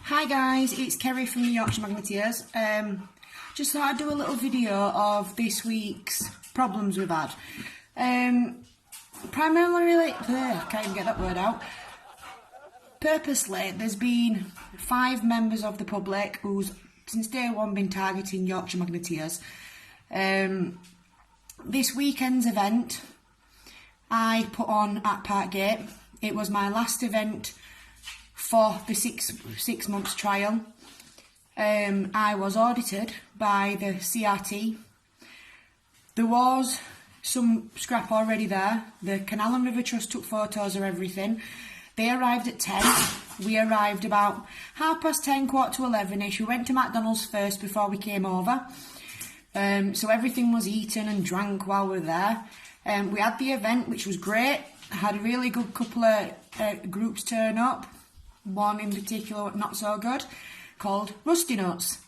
Hi guys, it's Kerry from the Yorkshire Magneteers. Just thought I'd do a little video of this week's problems we've had. Primarily, can't even get that word out. Purposely, there's been 5 members of the public who's since day one been targeting Yorkshire Magneteers. This weekend's event I put on at Parkgate. It was my last event for the six months trial. I was audited by the CRT. There was some scrap already there. The Canal and River Trust took photos of everything. They arrived at 10. We arrived about 10:30, 11ish. We went to McDonald's first before we came over. So everything was eaten and drank while we were there. We had the event, which was great. I had a really good couple of groups turn up. One in particular not so good, called Rusty Nuts.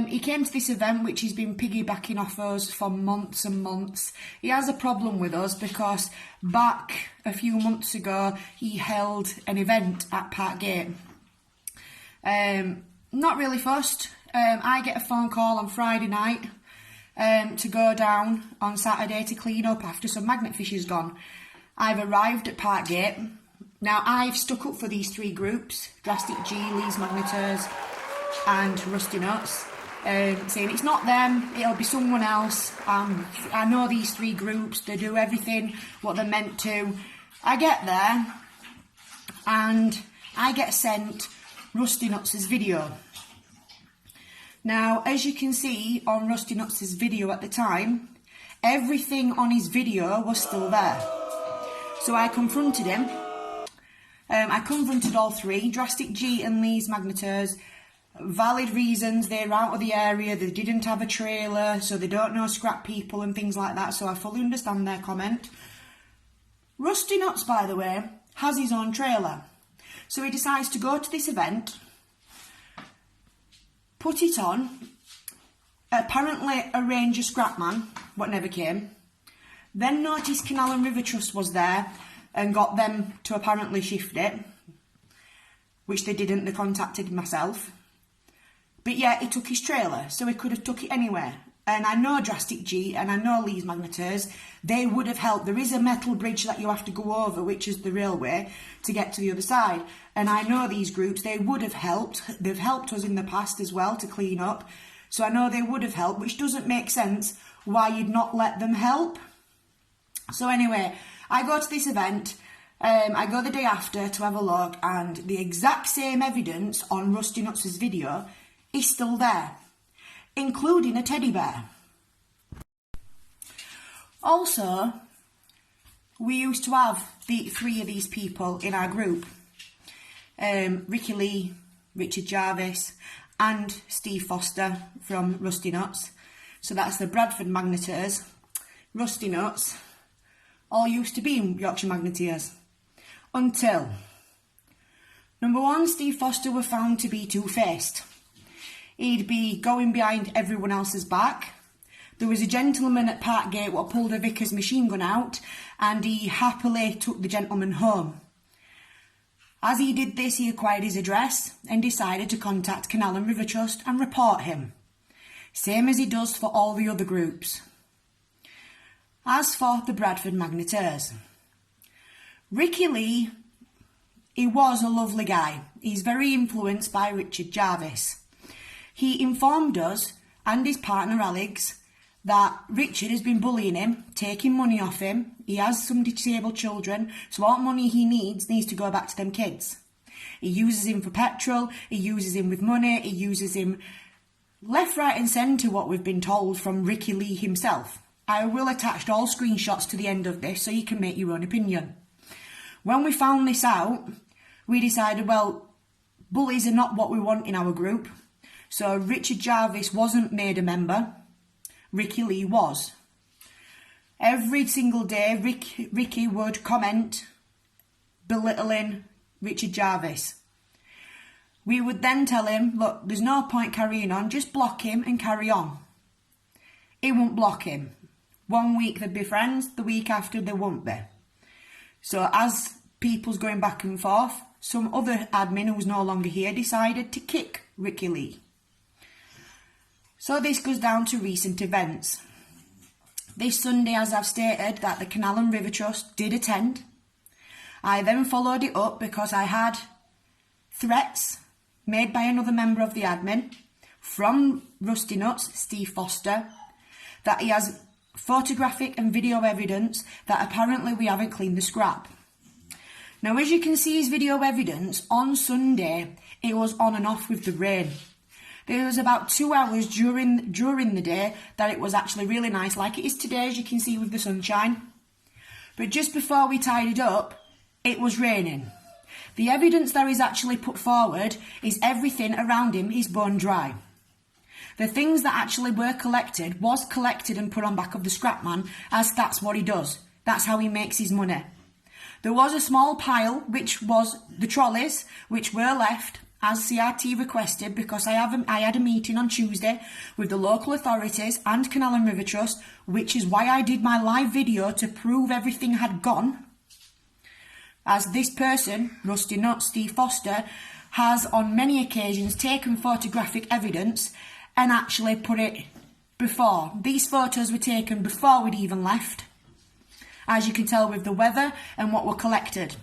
He came to this event which he's been piggybacking off us for months and months. He has a problem with us because back a few months ago he held an event at Parkgate. Not really fussed. I get a phone call on Friday night to go down on Saturday to clean up after some magnet fish is gone. I've arrived at Parkgate. Now, I've stuck up for these 3 groups, Drastic G, Lee's Magneteers and Rusty Nuts, saying it's not them, it'll be someone else. I know these 3 groups, they do everything what they're meant to. I get there and I get sent Rusty Nuts' video. Now, as you can see on Rusty Nuts' video at the time, everything on his video was still there. So I confronted him. I confronted all 3, Drastic G and Lee's Magneteers. Valid reasons, they're out of the area, they didn't have a trailer, so they don't know scrap people and things like that, so I fully understand their comment. Rusty Nuts, by the way, has his own trailer. So he decides to go to this event, put it on, apparently arrange a scrap man, what never came, then noticed Canal and River Trust was there, and got them to apparently shift it, which they didn't, they contacted myself. But yeah, he took his trailer, so he could have took it anywhere. And I know Drastic G and I know Lee's Magneteers, they would have helped. There is a metal bridge that you have to go over, which is the railway, to get to the other side. And I know these groups, they would have helped. They've helped us in the past as well to clean up. So I know they would have helped, which doesn't make sense why you'd not let them help. So anyway, I go to this event, I go the day after to have a look, and the exact same evidence on Rusty Nuts' video is still there, including a teddy bear. Also, we used to have the 3 of these people in our group, Ricky Lee, Richard Jarvis and Steve Foster from Rusty Nuts. So that's the Bradford Magneteers, Rusty Nuts, all used to be in Yorkshire Magneteers. Until, number 1, Steve Foster were found to be two-faced. He'd be going behind everyone else's back. There was a gentleman at Parkgate what pulled a Vickers machine gun out, and he happily took the gentleman home. As he did this, he acquired his address and decided to contact Canal and River Trust and report him. Same as he does for all the other groups. As for the Bradford Magneteers, Ricky Lee, he was a lovely guy. He's very influenced by Richard Jarvis. He informed us and his partner Alex that Richard has been bullying him, taking money off him. He has some disabled children, so all money he needs to go back to them kids. He uses him for petrol, he uses him with money, he uses him left, right and centre, what we've been told from Ricky Lee himself. I will attach all screenshots to the end of this so you can make your own opinion. When we found this out, we decided, well, bullies are not what we want in our group. So Richard Jarvis wasn't made a member. Ricky Lee was. Every single day, Ricky would comment belittling Richard Jarvis. We would then tell him, look, there's no point carrying on, just block him and carry on. He won't block him. 1 week they'd be friends, the week after they won't be. So as people's going back and forth, some other admin who's no longer here decided to kick Ricky Lee. So this goes down to recent events. This Sunday, as I've stated, that the Canal and River Trust did attend. I then followed it up because I had threats made by another member of the admin from Rusty Nuts, Steve Foster, that he has photographic and video evidence that apparently we haven't cleaned the scrap. Now, as you can see his video evidence, on Sunday, it was on and off with the rain. There was about 2 hours during the day that it was actually really nice, like it is today, as you can see with the sunshine. But just before we tidied up, it was raining. The evidence that is actually put forward is everything around him is bone dry. The things that actually were collected was collected and put on back of the scrap man, as that's what he does. That's how he makes his money. There was a small pile, which was the trolleys, which were left as CRT requested, because I had a meeting on Tuesday with the local authorities and Canal and River Trust, which is why I did my live video to prove everything had gone. As this person, Rusty Nuts, Steve Foster, has on many occasions taken photographic evidence and actually put it before. These photos were taken before we'd even left, as you can tell with the weather and what were collected.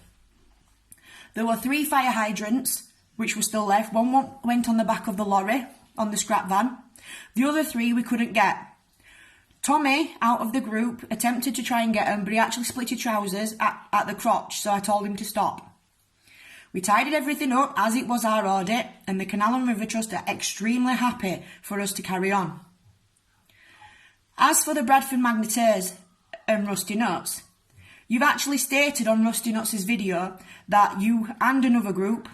There were 3 fire hydrants which were still left. One went on the back of the lorry, on the scrap van. The other 3 we couldn't get. Tommy, out of the group, attempted to try and get them, but he actually split his trousers at the crotch, so I told him to stop. We tidied everything up as it was our audit, and the Canal and River Trust are extremely happy for us to carry on. As for the Bradford Magneteers and Rusty Nuts, you've actually stated on Rusty Nuts' video that you and another group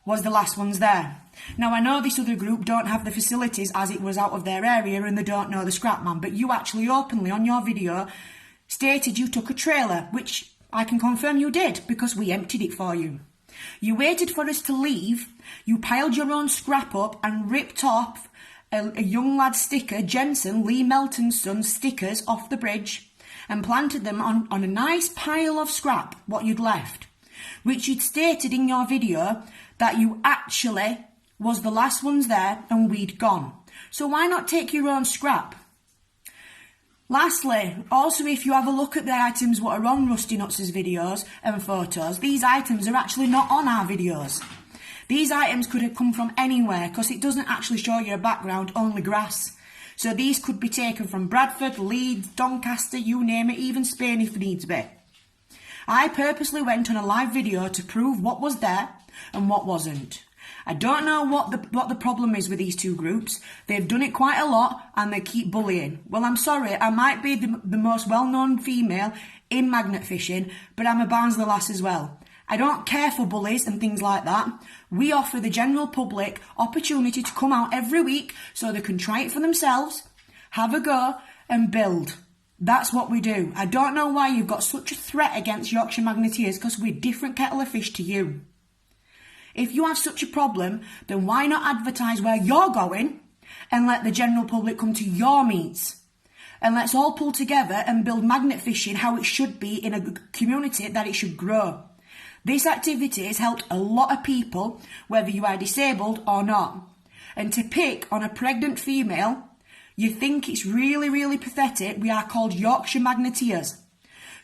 was the last ones there. Now, I know this other group don't have the facilities as it was out of their area and they don't know the scrap man, but you actually openly on your video stated you took a trailer, which I can confirm you did because we emptied it for you. You waited for us to leave, you piled your own scrap up and ripped off a young lad sticker, Jensen, Lee Melton's son, stickers off the bridge and planted them on a nice pile of scrap, what you'd left, which you'd stated in your video that you actually was the last ones there and we'd gone. So why not take your own scrap? Lastly, also if you have a look at the items what are on Rusty Nuts' videos and photos, these items are actually not on our videos. These items could have come from anywhere because it doesn't actually show you a background, only grass. So these could be taken from Bradford, Leeds, Doncaster, you name it, even Spain if needs be. I purposely went on a live video to prove what was there and what wasn't. I don't know what the problem is with these 2 groups. They've done it quite a lot and they keep bullying. Well, I'm sorry, I might be the most well-known female in magnet fishing, but I'm a Barnsley lass as well. I don't care for bullies and things like that. We offer the general public opportunity to come out every week so they can try it for themselves, have a go and build. That's what we do. I don't know why you've got such a threat against Yorkshire Magneteers because we're different kettle of fish to you. If you have such a problem, then why not advertise where you're going and let the general public come to your meets? And let's all pull together and build magnet fishing how it should be in a community that it should grow. This activity has helped a lot of people, whether you are disabled or not. And to pick on a pregnant female, you think it's really, really pathetic. We are called Yorkshire Magneteers.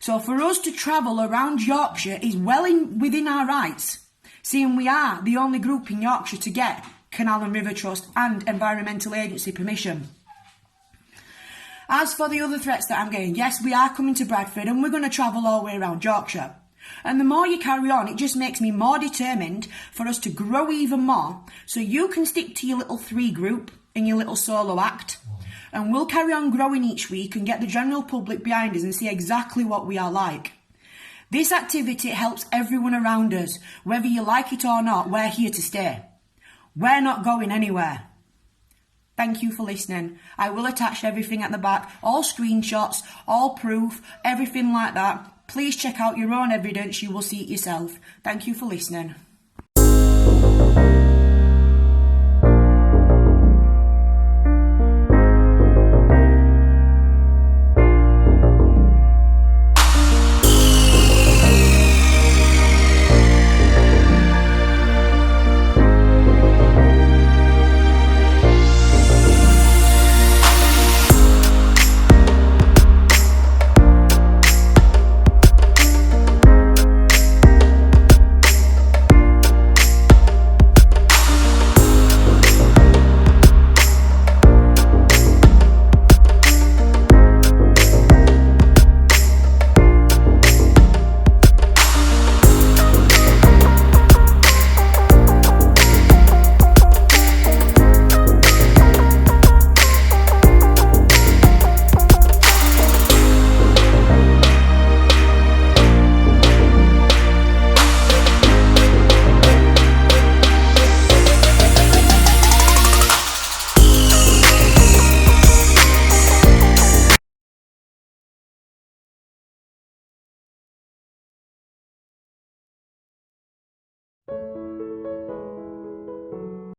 So for us to travel around Yorkshire is well within our rights, seeing we are the only group in Yorkshire to get Canal and River Trust and Environmental Agency permission. As for the other threats that I'm getting, yes, we are coming to Bradford and we're going to travel all the way around Yorkshire. And the more you carry on, it just makes me more determined for us to grow even more, so you can stick to your little 3 group and your little solo act. And we'll carry on growing each week and get the general public behind us and see exactly what we are like. This activity helps everyone around us. Whether you like it or not, we're here to stay. We're not going anywhere. Thank you for listening. I will attach everything at the back, all screenshots, all proof, everything like that. Please check out your own evidence. You will see it yourself. Thank you for listening.